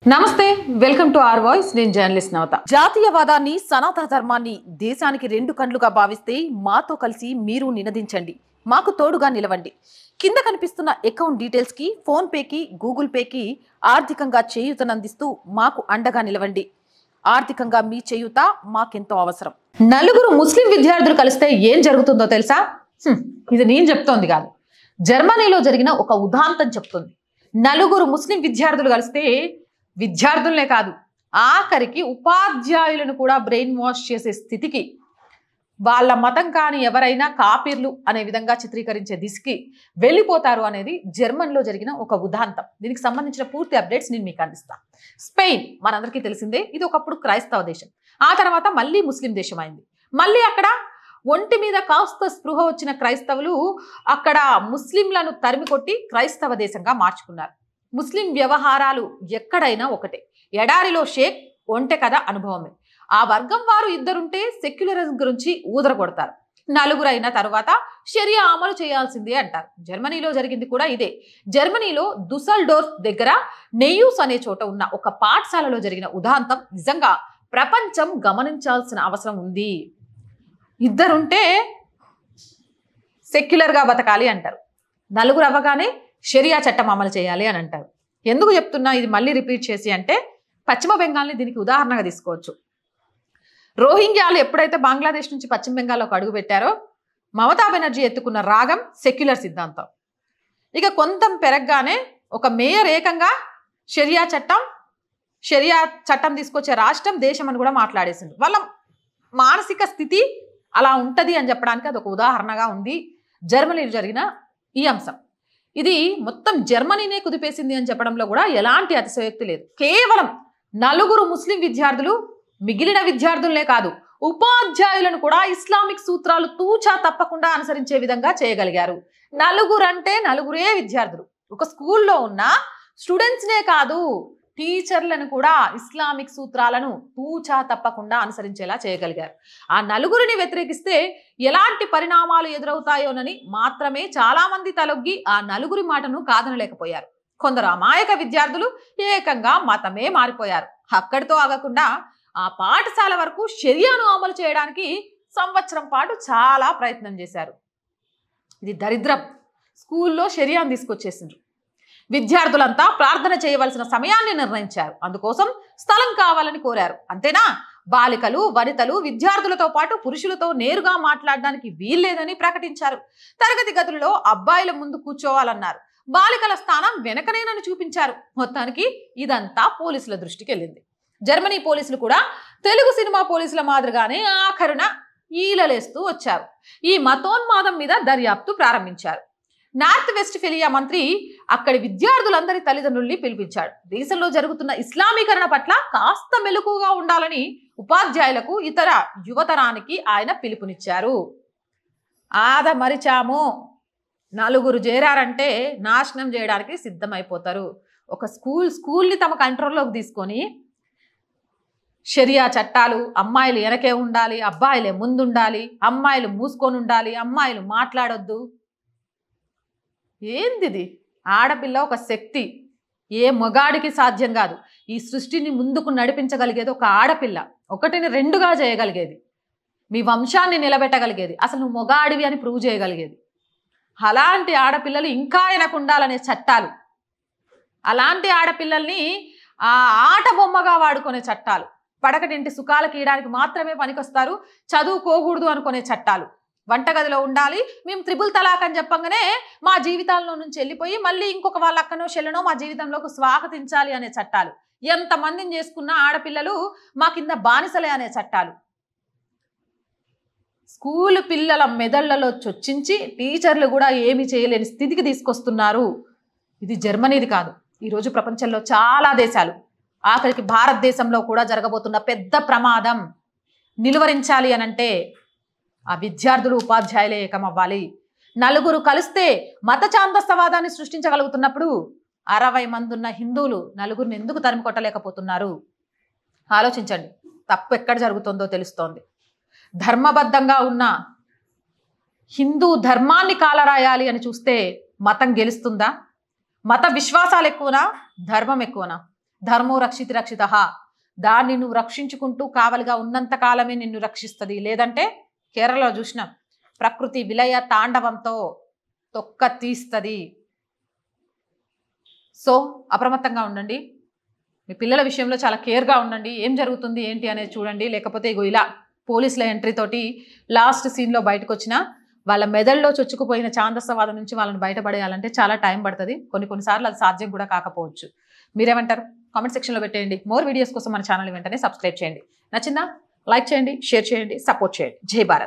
నమస్తే welcome to are voice నేను journalist నవత జాతీయవాదాన్ని సనాతన ధర్మాన్ని దేశానికి రెండు కండ్లుగా భావిస్తే మాతో కలిసి మీరు నినదించండి మాకు తోడుగా నిలవండి కింద కనిపిస్తున్న అకౌంట్ డీటెయిల్స్ కి ఫోన్ పేకి గూగుల్ పేకి ఆర్థికంగా చేయూతనందిస్తూ మాకు అండగా నిలవండి ఆర్థికంగా మీ చేయూత మాకెంతో అవసరం నలుగురు ముస్లిం విద్యార్థులు కలిస్తే ఏం జరుగుతుందో తెలుసా ఇది నేను చెప్తోంది కాదు జర్మనీలో జరిగిన ఒక ఉదాంతం చెప్తుంది నలుగురు ముస్లిం విద్యార్థులు కలిస్తే విద్యార్థులనే కాదు ఆఖరికి ఉపాధ్యాయులను కూడా బ్రెయిన్ వాష్ చేసే స్థితికి వాళ్ళ మతం కాని ఎవరైనా కాపీర్లు అనే విధంగా చిత్రీకరించే దిశకి వెళ్ళిపోతారు అనేది జర్మనీలో జరిగిన ఒక ఉదాంతం దీనికి సంబంధించిన పూర్తి అప్డేట్స్ నేను మీకు అందిస్తాను స్పెయిన్ మనందరికీ తెలిసిందే ఇది ఒకప్పుడు క్రైస్తవ దేశం ఆ తర్వాత మళ్ళీ ముస్లిం దేశం అయింది మళ్ళీ అక్కడ ఒంటి మీద కాస్త స్పృహ వచ్చిన క్రైస్తవులు అక్కడ ముస్లింలను తరిమి కొట్టి క్రైస్తవ దేశంగా మార్చుకున్నారు ముస్లిం వ్యవహారాలు ఎక్కడైనా ఒకటే ఎడారిలో షేక్ ఒంటె కథ అనుభవమే ఆ వర్గం వారు ఇద్దరుంటే సెక్యులరిజం గురించి ఊదర కొడతారు నలుగురైన తరువాత షరియా అమలు చేయాల్సిందే అంటారు జర్మనీలో జరిగింది కూడా ఇదే జర్మనీలో దుసల్డోర్ఫ్ దగ్గర నెయ్యూస్ అనే చోట ఉన్న ఒక పాఠశాలలో జరిగిన ఉదాంతం నిజంగా ప్రపంచం గమనించాల్సిన అవసరం ఉంది ఇద్దరుంటే సెక్యులర్గా బతకాలి అంటారు నలుగురు అవ్వగానే షరియా చట్టం అమలు చేయాలి అని అంటారు ఎందుకు చెప్తున్నా ఇది మళ్ళీ రిపీట్ చేసి అంటే పశ్చిమ బెంగాల్ని దీనికి ఉదాహరణగా తీసుకోవచ్చు రోహింగ్యాలు ఎప్పుడైతే బంగ్లాదేశ్ నుంచి పశ్చిమ బెంగాల్లోకి అడుగు పెట్టారో మమతా బెనర్జీ ఎత్తుకున్న రాగం సెక్యులర్ సిద్ధాంతం ఇక కొంత పెరగగానే ఒక మేయర్ ఏకంగా షరియా చట్టం తీసుకొచ్చే రాష్ట్రం దేశం అని కూడా మాట్లాడేసింది వాళ్ళ మానసిక స్థితి అలా ఉంటుంది అని చెప్పడానికి అది ఒక ఉదాహరణగా ఉంది జర్మనీలో జరిగిన ఈ అంశం ఇది మొత్తం జర్మనీనే కుదిపేసింది అని చెప్పడంలో కూడా ఎలాంటి అతిశయోక్తి లేదు కేవలం నలుగురు ముస్లిం విద్యార్థులు మిగిలిన విద్యార్థులనే కాదు ఉపాధ్యాయులను కూడా ఇస్లామిక్ సూత్రాలు తూచా తప్పకుండా అనుసరించే విధంగా చేయగలిగారు నలుగురు అంటే నలుగురే విద్యార్థులు ఒక స్కూల్లో ఉన్న స్టూడెంట్స్నే కాదు టీచర్లను కూడా ఇస్లామిక్ సూత్రాలను తూచా తప్పకుండా అనుసరించేలా చేయగలిగారు ఆ నలుగురిని వ్యతిరేకిస్తే ఎలాంటి పరిణామాలు ఎదురవుతాయోనని మాత్రమే చాలా మంది తలొగ్గి ఆ నలుగురి మాటను కాదనలేకపోయారు కొందరు అమాయక విద్యార్థులు ఏకంగా మతమే మారిపోయారు అక్కడితో ఆగకుండా ఆ పాఠశాల వరకు షరియాను అమలు చేయడానికి సంవత్సరం పాటు చాలా ప్రయత్నం చేశారు ఇది దరిద్రం స్కూల్లో షరియాను తీసుకొచ్చేసిండ్రు విద్యార్థులంతా ప్రార్థన చేయవలసిన సమయాన్ని నిర్ణయించారు అందుకోసం స్థలం కావాలని కోరారు అంతేనా బాలికలు వనితలు విద్యార్థులతో పాటు పురుషులతో నేరుగా మాట్లాడడానికి వీల్లేదని ప్రకటించారు తరగతి గదుల్లో అబ్బాయిల ముందు కూర్చోవాలన్నారు బాలికల స్థానం వెనకనేనని చూపించారు మొత్తానికి ఇదంతా పోలీసుల దృష్టికి వెళ్ళింది జర్మనీ పోలీసులు కూడా తెలుగు సినిమా పోలీసుల మాదిరిగానే ఆఖరున ఈలలేస్తూ వచ్చారు ఈ మతోన్మాదం మీద దర్యాప్తు ప్రారంభించారు నార్త్ వెస్ట్ ఫిలియా మంత్రి అక్కడి విద్యార్థులందరి తల్లిదండ్రుల్ని పిలిపించాడు దేశంలో జరుగుతున్న ఇస్లామీకరణ పట్ల కాస్త మెలకుగా ఉండాలని ఉపాధ్యాయులకు ఇతర యువతరానికి ఆయన పిలుపునిచ్చారు ఆదమరిచాము నలుగురు చేరారంటే నాశనం చేయడానికి సిద్ధమైపోతారు ఒక స్కూల్ని తమ కంట్రోల్లోకి తీసుకొని షరియా చట్టాలు అమ్మాయిలు వెనకే ఉండాలి అబ్బాయిలే ముందుండాలి అమ్మాయిలు మూసుకొని ఉండాలి అమ్మాయిలు మాట్లాడొద్దు ఏందిది ఆడపిల్ల ఒక శక్తి ఏ మగాడికి సాధ్యం కాదు ఈ సృష్టిని ముందుకు నడిపించగలిగేది ఒక ఆడపిల్ల ఒకటిని రెండుగా చేయగలిగేది మీ వంశాన్ని నిలబెట్టగలిగేది అసలు నువ్వు మొగాడివి అని ప్రూవ్ చేయగలిగేది అలాంటి ఆడపిల్లలు ఇంకా వెనక ఉండాలనే చట్టాలు అలాంటి ఆడపిల్లల్ని ఆ ఆట బొమ్మగా వాడుకునే చట్టాలు పడకటింటి సుఖాలకు ఇయడానికి మాత్రమే పనికొస్తారు చదువుకోకూడదు అనుకునే చట్టాలు వంటగదిలో ఉండాలి మేము త్రిపుల్ తలాక్ అని చెప్పగానే మా జీవితాల్లో నుంచి వెళ్ళిపోయి మళ్ళీ ఇంకొక వాళ్ళ అక్కనో చెల్లెనో మా జీవితంలోకి స్వాగతించాలి అనే చట్టాలు ఎంతమందిని చేసుకున్న ఆడపిల్లలు మా కింద బానిసలే అనే చట్టాలు స్కూల్ పిల్లల మెదళ్లలో చొచ్చించి టీచర్లు కూడా ఏమి చేయలేని స్థితికి తీసుకొస్తున్నారు ఇది జర్మనీది కాదు ఈరోజు ప్రపంచంలో చాలా దేశాలు ఆఖరికి భారతదేశంలో కూడా జరగబోతున్న పెద్ద ప్రమాదం నిలువరించాలి అనంటే ఆ విద్యార్థులు ఉపాధ్యాయులే ఏకమవ్వాలి నలుగురు కలిస్తే మత ఛాందసవాదాన్ని సృష్టించగలుగుతున్నప్పుడు 60 మంది ఉన్న హిందువులు నలుగురిని ఎందుకు తరిమి కొట్టలేకపోతున్నారు ఆలోచించండి తప్పు ఎక్కడ జరుగుతుందో తెలుస్తోంది ధర్మబద్ధంగా ఉన్న హిందూ ధర్మాన్ని కాలరాయాలి అని చూస్తే మతం గెలుస్తుందా మత విశ్వాసాలు ఎక్కువనా ధర్మం ఎక్కువనా ధర్మో రక్షితి రక్షిత, దాన్ని నువ్వు రక్షించుకుంటూ కావలిగా ఉన్నంత కాలమే నిన్ను రక్షిస్తుంది. లేదంటే కేరళలో చూసినాం, ప్రకృతి విలయ తాండవంతో తొక్క తీస్తుంది. సో అప్రమత్తంగా ఉండండి. మీ పిల్లల విషయంలో చాలా కేర్గా ఉండండి. ఏం జరుగుతుంది ఏంటి అనేది చూడండి. లేకపోతే ఇగో ఇలా పోలీసుల ఎంట్రీ తోటి లాస్ట్ సీన్లో బయటకు వచ్చిన వాళ్ళ మెదడులో చొచ్చుకుపోయిన ఛాందసవాదం నుంచి వాళ్ళని బయటపడేయాలంటే చాలా టైం పడుతుంది. కొన్నిసార్లు అది సాధ్యం కూడా కాకపోవచ్చు. మీరేమంటారు? కామెంట్ సెక్షన్లో పెట్టేయండి. మోర్ వీడియోస్ కోసం మన ఛానల్ వెంటనే సబ్స్క్రైబ్ చేయండి. నచ్చిందా? లైక్ చేయండి, షేర్ చేయండి, సపోర్ట్ చేయండి. జై భారత్.